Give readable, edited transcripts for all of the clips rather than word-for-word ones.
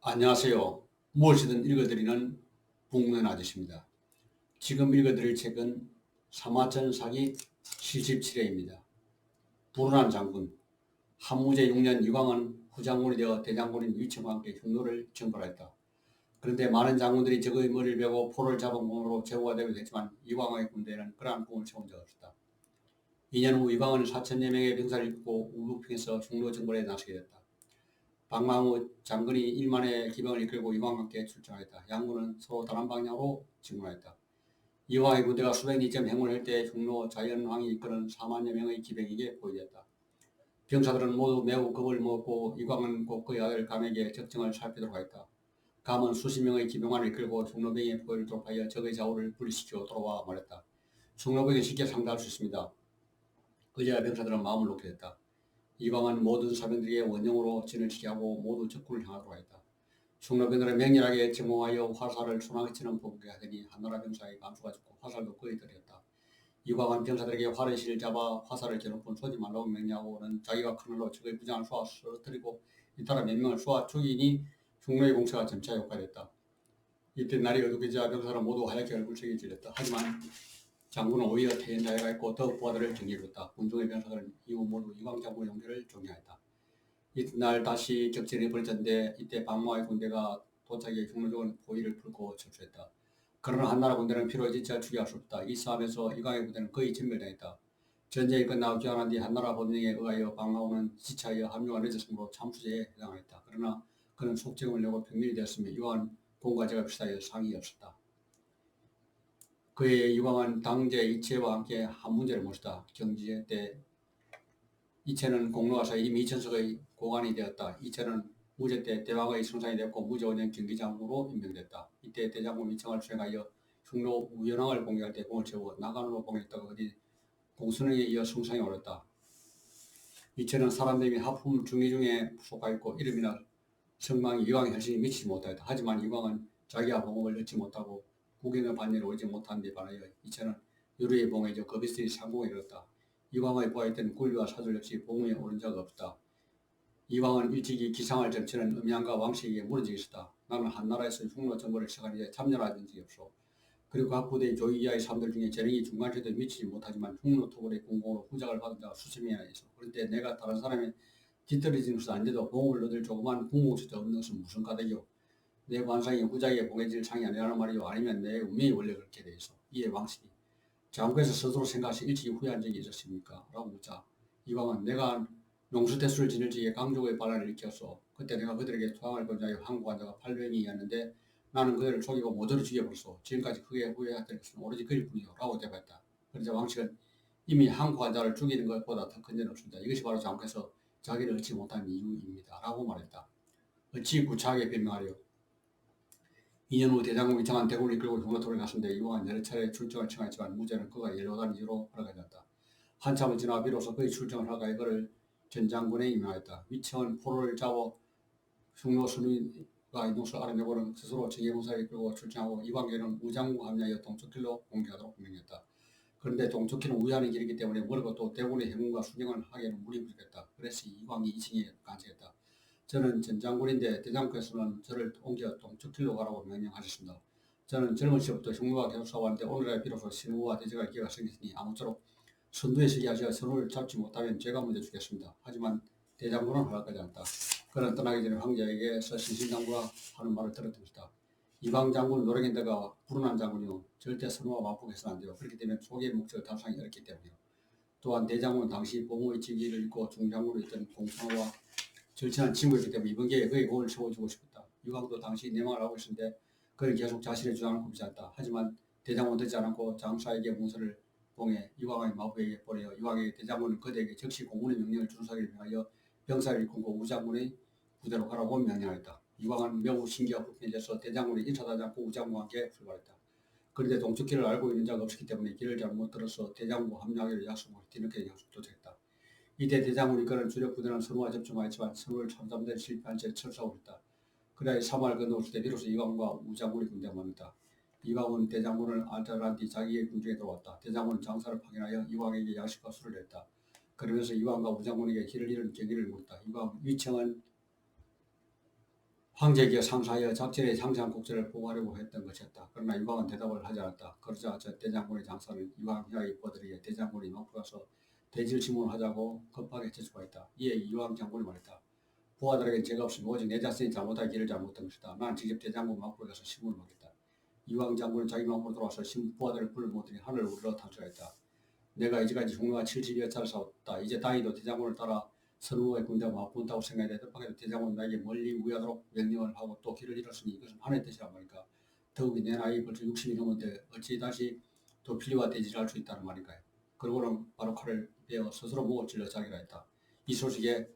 안녕하세요. 무엇이든 읽어드리는 북문 아저씨입니다. 지금 읽어드릴 책은 사마천 사기 시집칠회입니다. 불운한 장군. 한무제 6년 이광은 후장군이 되어 대장군인 위청과 함께 흉노를 정벌하였다. 그런데 많은 장군들이 적의 머리를 베고 포를 잡은 공으로 제후가 되기도 했지만 이광의 군대에는 그러한 공을 세운 적 없었다. 2년 후 이광은 4천여 명의 병사를 이끌고 우북평에서 흉노 정벌에 나서게 됐다. 박망우 장군이 1만의 기병을 이끌고 이광과 함께 출정하였다. 양군은 서로 다른 방향으로 진군하였다. 이광의 부대가 수백 리쯤 행군을 할 때 흉노 자연왕이 이끄는 4만여 명의 기병에게 보이었다. 병사들은 모두 매우 겁을 먹었고 이광은 곧 그의 아들 감에게 적정을 살피도록 하였다. 감은 수십 명의 기병만을 이끌고 흉노병의 포위를 돌파하여 적의 좌우를 분리시켜 돌아와 말했다. 흉노병이 쉽게 상대할 수 있습니다. 그제야 병사들은 마음을 놓게 됐다. 이광은 모든 사병들에게 원형으로 진을 치게 하고 모두 적군을 향하도록 하였다. 흉노병들은 맹렬하게 전공하여 화살을 소나기 치는 포격에 하더니 한나라 병사의 감수가 죽고 화살도 거의 떨어졌다. 이광은 병사들에게 활의실을 잡아 화살을 겨누고 쏘지 말라고 명령하고는 자기가 큰일로 적의 부장을 쏘아 쓰러뜨리고 잇따라 몇 명을 쏘아 죽이니 흉노의 공세가 점차 효과됐다. 이때 날이 어둑해지자 병사는 모두 하얗게 얼굴색이 질렸다. 하지만 장군은 오히려 태연자애가 있고 더욱 부하들을 정리해줬다. 군중의 병사들은 이후 모두 이광 장군의 용기를 존경했다. 이튿날 다시 격전이 벌어졌는데 이때 박모아의 군대가 도착해 흉노적은 포위를 풀고 철수했다. 그러나 한나라 군대는 피로에 지쳐 추격할 수 없다. 이 싸움에서 이광의 군대는 거의 전멸당했다. 전쟁이 끝나고 귀환한 뒤 한나라 법령에 의하여 박마오는 지차하여 합류가 늦었으므로 참수제에 해당하였다. 그러나 그는 속죄금을 내고 평민이 되었으며 이광은 공과제가 비슷하여 상이 없었다. 그의 이광은 당제 이채와 함께 한 문제를 모셨다. 경제 때 이채는 공로가서 이미 이천석의 고관이 되었다. 이채는 무제 때 대왕의 성상이 되었고 무제 5년 경기장군으로 임명됐다. 이때 대장군 위청을 수행하여 흉노 우연왕을 공격할 때 공을 세우고 나간으로 공격했다가 어디 공순행에 이어 성상에 오랐다. 이채는 사람들이 하품 중위 중에 속하였고 이름이나 성망이 이광의 혈신이 미치지 못하였다. 하지만 이광은 자기가 봉업을 얻지 못하고 국인의 반열에 오르지 못한 데 반하여 이채는 유리의 봉에 거비스의 상공에 이르렀다. 이광의 부하였던 굴비와 사들 역시 봉에 오른 적 없다. 이광은 일찍이 기상을 점치는 음양과 왕씨에게 물은 적이 있었다. 나는 한나라에서 흉노 정벌을 시작한 이제 참여한 적이 없어. 그리고 각 부대의 조위 이하의 사람들 중에 재능이 중간에도 미치지 못하지만 흉노 토벌의 공공으로 후작을 받은 자가 수십 명이나 있어. 그런데 내가 다른 사람의 뒤떨어지는 것은 안 돼도 봉을 얻을 조그만 궁공수도 없는 것은 무슨 까닭이오. 내 관상이 후작에 봉해질 상이 아니라는 말이오. 아니면 내 운명이 원래 그렇게 돼 있어. 이에 왕실이 장군께서 스스로 생각하시 일찍이 후회한 적이 있었습니까? 라고 묻자 이광은 내가 농수대수를 지낼 적에 강족의 반란을 일으켰어. 그때 내가 그들에게 토항을 건자하여 항복한 자가 800명이었는데 나는 그들을 속이고 모조리 죽여버렸어. 지금까지 크게 후회했던 것은 오로지 그일 뿐이요. 라고 대답했다. 그러자 왕실은 이미 항복한 자를 죽이는 것보다 더 큰 죄는 없습니다. 이것이 바로 장군께서 자기를 얻지 못한 이유입니다. 라고 말했다. 어찌 구차하게 변명하려. 2년 후 대장군 위창한 대군을 이끌고 흉노토를 갔는데 이왕은 여러 차례 출정을 청했지만 무죄는 그가 연로한 이유로 허락하였다. 한참을 지나 비로소 그의 출정을 허가해 그를 전장군에 임명하였다. 위청은 포로를 잡아 흉노 순위가 있는 것을 알아내고는 스스로 정예공사를 이끌고 출정하고 이광계는 우장국 합류하여 동쪽길로 공개하도록 명령했다. 그런데 동쪽길은 우회하는 길이기 때문에 멀고 또 대군의 해군과 수경을 하기에는 무리 부족했다. 그래서 이광이 2층에 간청했다. 저는 전장군인데 대장께서는 저를 옮겨 동쪽길로 가라고 명령하셨습니다. 저는 젊은 시절부터 흉노와 계속 싸워왔는데 오늘날 비로소 신우와 대적할 기회가 생겼으니 아무쪼록 선두에 서게 하시어 선우를 잡지 못하면 제가 먼저 죽겠습니다. 하지만 대장군은 허락하지 않다. 그는 떠나기 전에 황제에게서 신신당부라 하는 말을 들었던 것이다. 이광 장군은 노령인데가 불운한 장군이요. 절대 선우와 맞붙어서는 안 돼요. 그렇기 때문에 소기의 목적을 달성하기 어렵기 때문이요. 또한 대장군은 당시 보모의 직위를 잃고 중장군으로 있던 공선호와 절친한 친구였기 때문에 이번 기회에 그의 공을 세워주고 싶었다. 이광도 당시 내망을 하고 있었는데 그는 계속 자신의 주장을 굽지 않다. 하지만 대장군 듣지 않았고 장사에게 문서를 봉해 이광의 마부에게 보내어 이광의 대장군은 그대에게 즉시 공군의 명령을 준수하기를 명하여 병사를 이끌고 우장군의 부대로 가라고 명령하였다. 이광은 매우 신기하고 불편해져서 대장군이 인사하지 않고 우장군과 함께 출발했다. 그런데 동쪽길을 알고 있는 자가 없었기 때문에 길을 잘못 들어서 대장군과 합류하기를 약속하고 뒤늦게 도착했다. 이때 대장군이 이끄는 주력 부대는 선우와 접촉하였지만 선우를 참잡는 데 실패한 채 철수하고 있다. 그래야 사마를 건너올 때 비로소 이광과 우장군의 군대가 만났다. 이광은 대장군을 알달한 뒤 자기의 군중에 들어왔다. 대장군은 장사를 파견하여 이광에게 양식과 술을 냈다. 그러면서 이광과 우장군에게 길을 잃은 계기를 물었다. 이광 위청은 황제에게 상사하여 작전의 상세한 곡절을 보고하려고 했던 것이었다. 그러나 유광은 대답을 하지 않았다. 그러자 저 대장군의 장사는 유광의 보들에게 대장군이 높이 가서 대질 신문을 하자고 급하게 제출하였다. 이에 유광 장군이 말했다. 부하들에겐 죄가 없으면 오직 내 자신이 잘못하기 길을 잘못한 것이다. 나는 직접 대장군 막부에 가서 신문을 하겠다. 유광 장군은 자기 막부로 돌아와서 부하들을 불러 모으더니 하늘을 우러러 탄식하였다. 내가 이제까지 종로가 70여 차를 싸웠다. 이제 다행히도 대장군을 따라 선우의 군대가 맞붙는다고 생각했는데 뜻밖에도 대장군은 나에게 멀리 우회하도록 명령을 하고 또 길을 잃었으니 이것은 하나의 뜻이란 말인가. 더욱이 내 나이 벌써 60이 넘었는데 어찌 다시 도필리와 대지를 할 수 있다는 말인가요. 그러고는 바로 칼을 베어 스스로 목을 찔러 자기라 했다. 이 소식에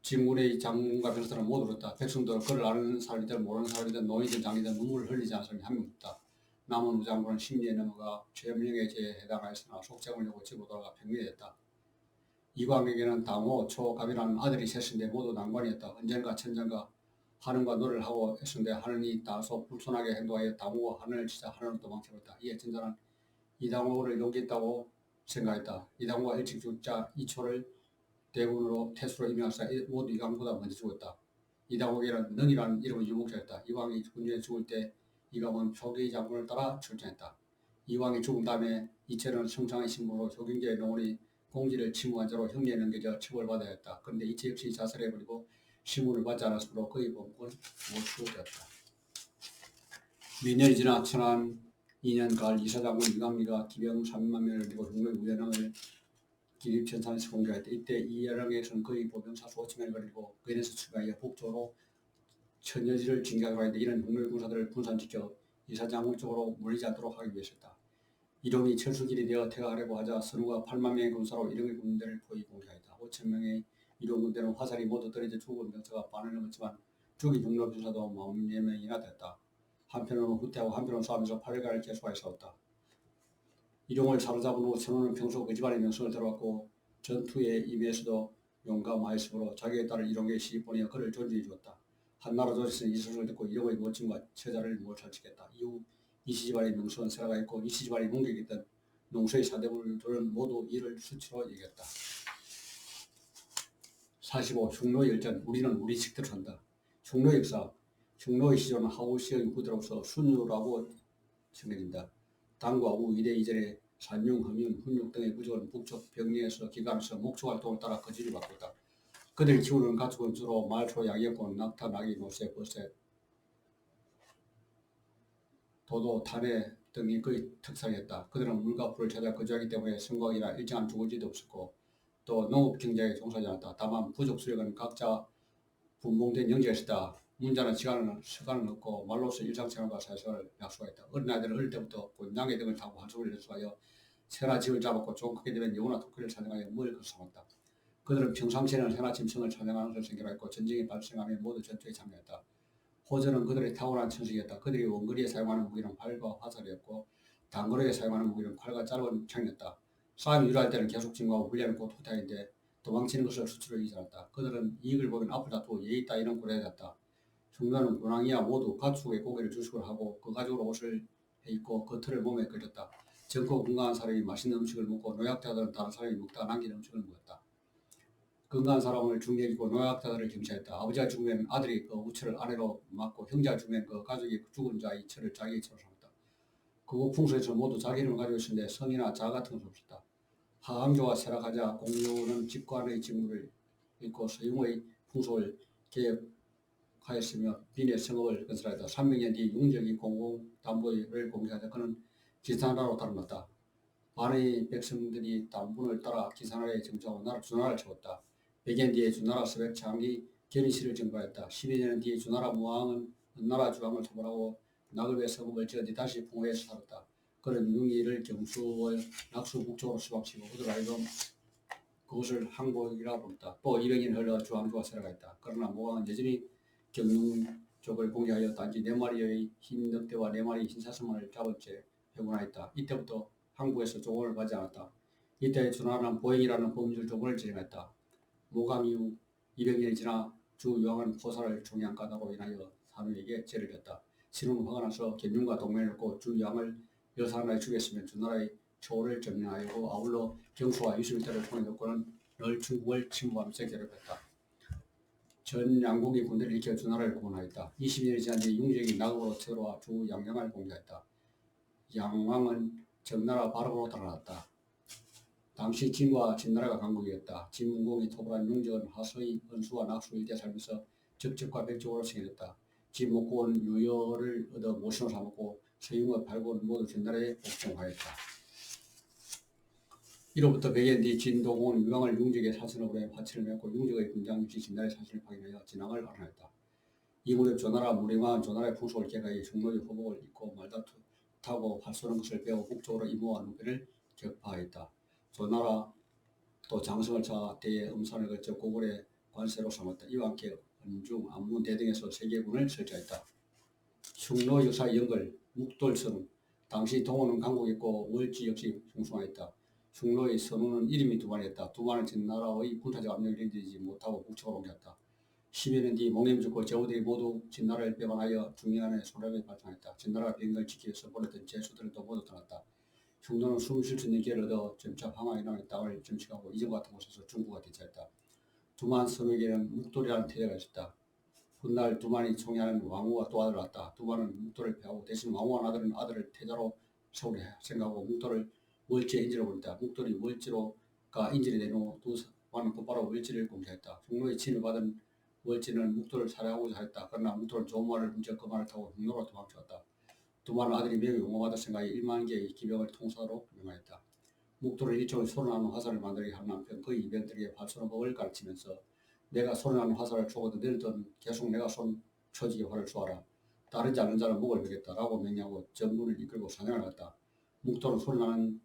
진군의 장군과 병사들은 모두 울었다. 백성도 그를 아는 사람이든 모르는 사람이든 노인든 장이든 눈물을 흘리지 않은 사람이 한 명 없다. 남은 우장군은 심리에 넘어가 죄명의 죄에 해당하였으나 속죄을 내고 집으로 돌아가 평민했다. 이광에게는 당호, 초, 갑이라는 아들이 셋인데 모두 난관이었다. 언젠가 천장가 하늘과 노래를 하고 했는데 하늘이 다소 불손하게 행동하여 당호가 하늘을 치자 하늘은 도망쳐버렸다. 이에 천자는 이당호를 용기 있다고 생각했다. 이당호가 일찍 죽자 이초를 대군으로 태수로 임명하사 모두 이광보다 먼저 죽었다. 이당호에게는 능이라는 이름의 유목자였다. 이광이 군주에 죽을 때 이광은 표기 장군을 따라 출전했다. 이광이 죽은 다음에 이채는 성상의 신분으로 효경제의 농원이 공지를 침묵한 자로 형리에 넘겨져 처벌받아야 했다. 그런데 이채 역시 자살해버리고 신문을 받지 않았으므로 그의 범국은 못수되었다. 몇 년이 지나 천안 2년 가을 이사장군 이광리가 기병 3만 명을 들고 흉노의 우연왕을 기립천산에서 공개했다. 이때 이연왕에서는 그의 보병사 수천 명을 거리고 그에서 출가하여 북쪽으로 천여지를 진격하고 했는데 이는 흉노의 군사들을 분산시켜 이사장군 쪽으로 몰리지 않도록 하기 위해서였다. 이름이 철수길이 되어 퇴각하려고 하자 선우가 8만 명의 군사로 이름의 군대를 포위 공개하였다. 5천 명의 이름 군대는 화살이 모두 떨어져 죽은 병사가 반을 넘었지만 죽인 흉노 병사도 40명이나 됐다. 한편으로는 후퇴하고 한편으로는 싸우면서 8일간을 계속하여 싸웠다. 이룡을 사로잡은 후 선우는 평소 그 집안의 명성을 들어왔고 전투에 임해서도 용감하였으므로 자기의 딸을 이룡에게 시집보내어 그를 존중해 주었다. 한나라 조지스는 이 소식을 듣고 이룡의 멋짐과 처자를 몰살시켰다. 이후 이시집안의 명성은 쇠락하였고 이시집안의 문객이던 농소의 사대부들은 모두 이를 수치로 여겼다. 45. 흉노의 열전. 우리는 우리 식대로 산다. 흉노의 역사. 흉노의 시조는 하우시의 후대로서 순유라고 생각된다. 당과 우 이래 이전에 산융, 함융, 훈육 등의 부족은 북쪽 병리에서 기관에서 목축활동을 따라 거지를 바꿨다. 그들이 키우는 가축은 주로 말, 소, 양이었고 낙타, 나귀, 노새, 버셋, 도도, 타네 등이 그의 특성이었다. 그들은 물과 풀을 찾아 거주하기 때문에 성곽이나 일정한 주거지도 없었고 또 농업 경제에 종사하지 않았다. 다만 부족 수령은 각자 분봉된 영지가 있었다. 문자는 시간은 없고 말로서 일상생활과 사회생활을 약속했다. 어린아이들은 어릴 때부터 곤양개 등을 타고 한숨을 연습하여 새나 집을 잡았고 좀 크게 되면 여우나 토끼를 사냥하여 먹을 것을 삼았다. 그들은 평상시에는 새나 짐승을 사냥하는 것을 생겨했고 전쟁이 발생하면 모두 전투에 참여했다. 호전은 그들의 탁월한 천식이었다. 그들이 원거리에 사용하는 무기는 활과 화살이었고 단거리에 사용하는 무기는 칼과 짧은 창이었다. 싸움이 유리할 때는 계속 증가하고 훈련은 곧 후퇴하는데 도망치는 것을 수치로 이기지 않았다. 그들은 이익을 보면 앞을 다투고 예의 따위는 고려해졌다. 흉노는 군왕이야 모두 가축의 고기를 주식으로 하고 그 가죽으로 옷을 해입고 그 털을 몸에 걸렸다. 젊고 건강한 사람이 맛있는 음식을 먹고 노약자들은 다른 사람이 먹다가 남긴 음식을 먹었다. 건강한 사람을 중력이고 노약자들을 경시했다. 아버지가 죽으면 아들이 그 우철을 아내로 맡고 형제가 죽으면 그 가족이 죽은 자의 철을 자기의 철로 삼았다. 그곳 풍수에서 모두 자기 이름을 가지고 있었는데 성이나 자 같은 것은 없었다. 하항조가 쇠락하자 공유는 직관의 직무를 잃고 서용의 풍속을 개혁하였으며 빈의 성읍을 건설하였다. 300년 뒤 융적이 공공담보를 공개하자 그는 기산나라로 달아났다. 많은 백성들이 단분을 따라 기산나라에 정착하고 나라 주나라를 세웠다. 100년 뒤에 주나라 서백 장이 견인실을 증거했다. 12년 뒤에 주나라 무왕은 은나라 주왕을 토벌하고 나글베 성읍을 지어 뒤 다시 풍호에서 살았다. 그는 융이를 경수의 낙수 북쪽으로 수방시키고 그들 하여금 그것을 항복이라고 부른다. 또 200년 흘러 주왕조가 쇠락했다. 그러나 무왕은 여전히 경릉족을 공격하여 단지 4마리의 흰 늑대와 4마리의 흰 사슴만을 잡은 채 회군하였다. 이때부터 항복에서 조공을 받지 않았다. 이때 주나라는 보행이라는 범죄를 조공을 진행했다. 모강 이후 200년이 지나 주유왕은 포사를 종양가다로 인하여 산우에게 죄를 졌다. 신우는 화가 나서 견융과 동맹을 맺고 주유왕을 여사나라에 죽였으면 주나라의 초를 점령하였고 아울러 경수와 유수비태를 통해 놓고는 늘 중국을 침범하면서 괴롭혔다. 전 양국이 군대를 일으켜 주나라를 구원하였다. 20년이 지난 뒤 융적이 나국으로 쳐들어와 주 양양을 공개했다. 양왕은 정나라 바로로 달아났다. 당시 진과 진나라가 강국이었다. 진문공이 토벌한 융적은 하서의 은수와 낙수 일대 살면서 적적과 백적으로 승리했다. 진목고는 유여를 얻어 모신으로 삼았고 서융과 발고는 모두 진나라에 복종하였다. 이로부터 100년 뒤 진동호는 유강을 융적의 사선을 보내 화친을 맺고 융적의 군장 역시 진나라의 사선을 확인하여 진앙을 알아냈다. 이 무렵 조나라 무림한 조나라의 풍속을 개가해 중로의 호복을 입고 말다투고 활 쏘는 것을 배워 북쪽으로 이모와 누변을 격파하였다. 조나라 또 장성을 차 대에 음산을 거쳐 고구려의 관세로 삼았다. 이와 함께 은중, 안문, 대등에서 세계군을 설치했다. 흉노 역사의 연결, 묵돌선, 당시 동호는 강국이었고 월지 역시 흉숭하였다. 흉노의 선우는 이름이 두만이었다. 두만은 진나라의 군사적 압력을 이기지 못하고 북쪽으로 옮겼다. 10여 년 뒤 몽림이 죽고 제후들이 모두 진나라를 배반하여 중요한의 소란이 발생했다. 진나라가 비행을 지키기 위해서 보냈던 제수들도 모두 떠났다. 흉노는 숨 쉴 수 있는 기회를 얻어 점차 항하에 남은 땅을 점식하고 이전 같은 곳에서 중국과 대처했다. 두만 선우에게는 묵돌이라는 태자가 있었다. 훗날 두만이 총애하는 왕후가 또 아들을 낳았다. 두만은 묵돌을 패하고 대신 왕후한 아들은 아들을 태자로 세우려 생각하고 묵돌을 월지에 인질로 보냈다. 묵돌이 월지로가 인질이 된 후 두만은 곧바로 월지를 공개했다. 흉노의 침을 받은 월지는 묵돌을 살해하고자 했다. 그러나 묵돌은 좋은 말을 훔쳐 그 말을 타고 흉노로 도망쳤다. 두만은 아들이 매우 용감하다 생각해 1만 개의 기병을 통사로 명하였다. 묵돌은 일종의 소리나는 화살을 만들게 하는 한편 그 이병들에게 활 쏘는 법을 가르치면서 내가 소리나는 화살을 쏘거든 너희들은 계속 내가 쏜 처지게 활을 쏘아라. 따르지 않는 자는 목을 베겠다라고 명령하고 전군을 이끌고 사냥을 했다. 묵돌은 소리나는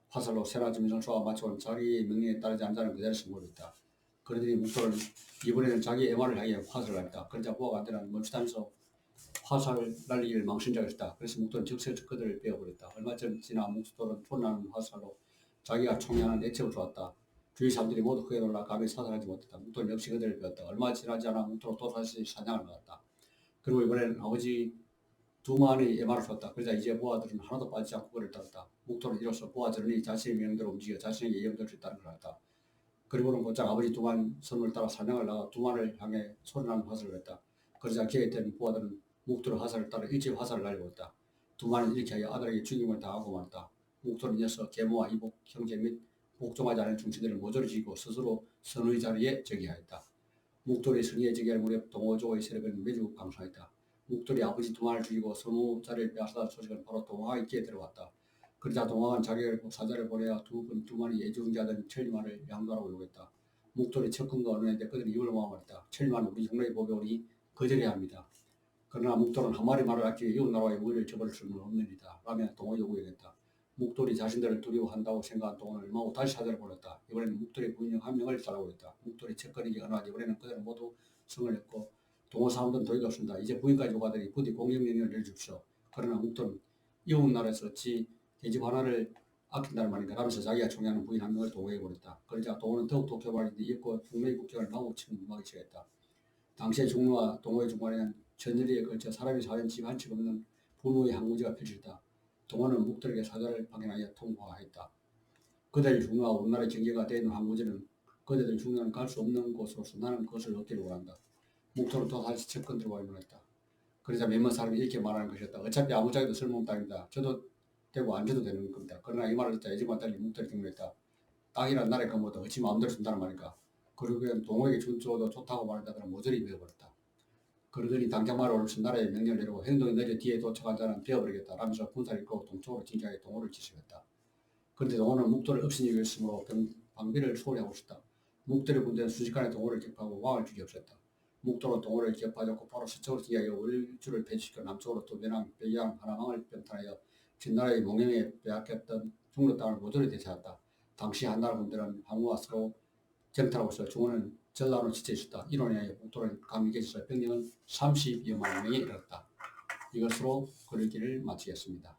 화살로 세나 짐승을 쏘아 마치고는 자기의 명령에 따르지 않는 자는 그 자리에서 몰렸다. 그러더니 묵돌은 이번에는 자기 애마를 향해 화살을 냈다. 그러자 보아가 안 되는 멈추다면서 화살을 날리기를 망신자였다. 그래서 묵돌은 즉시 그들을 베어버렸다. 얼마 전 지나 묵돌은 소리나는 화살로 자기가 총애하는 애첩을 쏘았다. 주위 사람들이 모두 크게 놀라 감히 사살하지 못했다. 묵돌은 역시 그들을 베었다. 얼마 지나지 않아 묵돌은 또 다시 사냥을 나갔다. 그리고 이번에는 아버지 두만의 애마를 쏘았다. 그러자 이제 보아들은 하나도 빠지지 않고 그를 따랐다. 묵돌은 이로써 보아들으니 자신의 명대로 움직여 자신에게 예언될 수 있다는 걸 알았다. 그리고는 곧장 아버지 두만 선을 따라 사냥을 나가 두만을 향해 소리나는 화살을 냈다. 그러자 계획된 보아들은 묵돌의 화살을 따라 일제히 화살을 날려버렸다. 두만은 이렇게 하여 아들에게 죽임을 당하고 말았다. 묵돌은 이어서 계모와 이복, 형제 및 복종하지 않은 중신들을 모조리 죽이고 스스로 선의 자리에 즉위하였다. 묵돌이 선의에 즉위할 무렵 동호족의 세력은 매주 강성했다. 묵돌이 아버지 두만을 죽이고 선우 자리를 빼앗았다는 소식은 바로 동호의 귀에 들어왔다. 그러자 동호는 자기를 사자를 보내어 두만이 애중지하던 천리만을 양도하라고 요구했다. 묵돌이 척근과 언론인데 그들이 입을 모아 말했다. 천리만 우리 형로의 법에 오니 거절해야 합니다. 그러나 묵돌은 한 마리 말을 아끼고 이웃 나라의 우위를 저버릴 수는 없는 일이다. 라며 동호 요구했다. 묵돌이 자신들을 두려워한다고 생각한 동호는 얼마 후 다시 사자를 보냈다. 이번에는 묵돌의 부인 한 명을 따라고 했다. 묵돌이 척거리기 언하지 이번에는 그들은 모두 성을 냈고 동호 사람들은 도리가 없습니다. 이제 부인까지 요구하더니 부디 공격명령을 내려주십시오. 그러나 묵돌은 이웃 나라에서 어찌 계집 하나를 아낀다는 말인가 하면서 자기가 총애하는 부인 한 명을 동호해버렸다. 그러자 동호는 더욱 독해버리는데 이윽고 흉노의 국경을 마구 침범하기 시작했다. 당시의 중로와 동호의 중간에는 전열에 걸쳐 사람이 사는 집 한 채 없는 분노의 항구지가 펼쳐졌다. 동호는 묵돌에게 사자를 방해하여 통화했다. 그들 중로와 원나라의 경계가 되어 있는 항구지는 그대들 중로는 갈 수 없는 곳으로서 나는 그것을 얻기를 원한다. 묵돌은 또 다시 접근 들어와 말했다. 그러자 몇몇 사람이 이렇게 말하는 것이었다. 어차피 아무짝에도 쓸모없는 땅입니다. 저도 되고 안 줘도 되는 겁니다. 그러나 이 말을 듣자 애정과 딸이 묵돌이 경고했다. 땅이란 나라의 건물도 어찌 마음대로 준다는 말인가. 그러고는 동호에게 줘도 좋다고 말한다더니 모조리 베어버렸다. 그러더니 당장 말을 올려서 나라에 명령을 내리고 행동이 늦어 뒤에 도착한 자는 베어버리겠다 라면서 군사를 이끌고 동쪽으로 진격하여 동호를 지시했다. 그런데 동호는 묵돌을 없애기 위해서 방비를 소홀히 하고 있었다. 묵돌의 군대는 순식간에 동호를 격파하고 왕을 죽여 없앴다. 묵돌은 동호를 격파하고 바로 서쪽으로 진격하여 월주를 배치시켜 남쪽으로 또 면왕, 백양, 하나망을 변탄하여 진나라의 몽영에 빼앗겼던 중로 땅을 모조리 되찾았다. 당시 한나라 군대는 항우와 서로 정탈하고 있어 중원은 전라로 지쳐 있었다. 이론에 의해 묵돌은 감리계에서 병력은 30여만 명에 이르렀다. 이것으로 그러기를 마치겠습니다.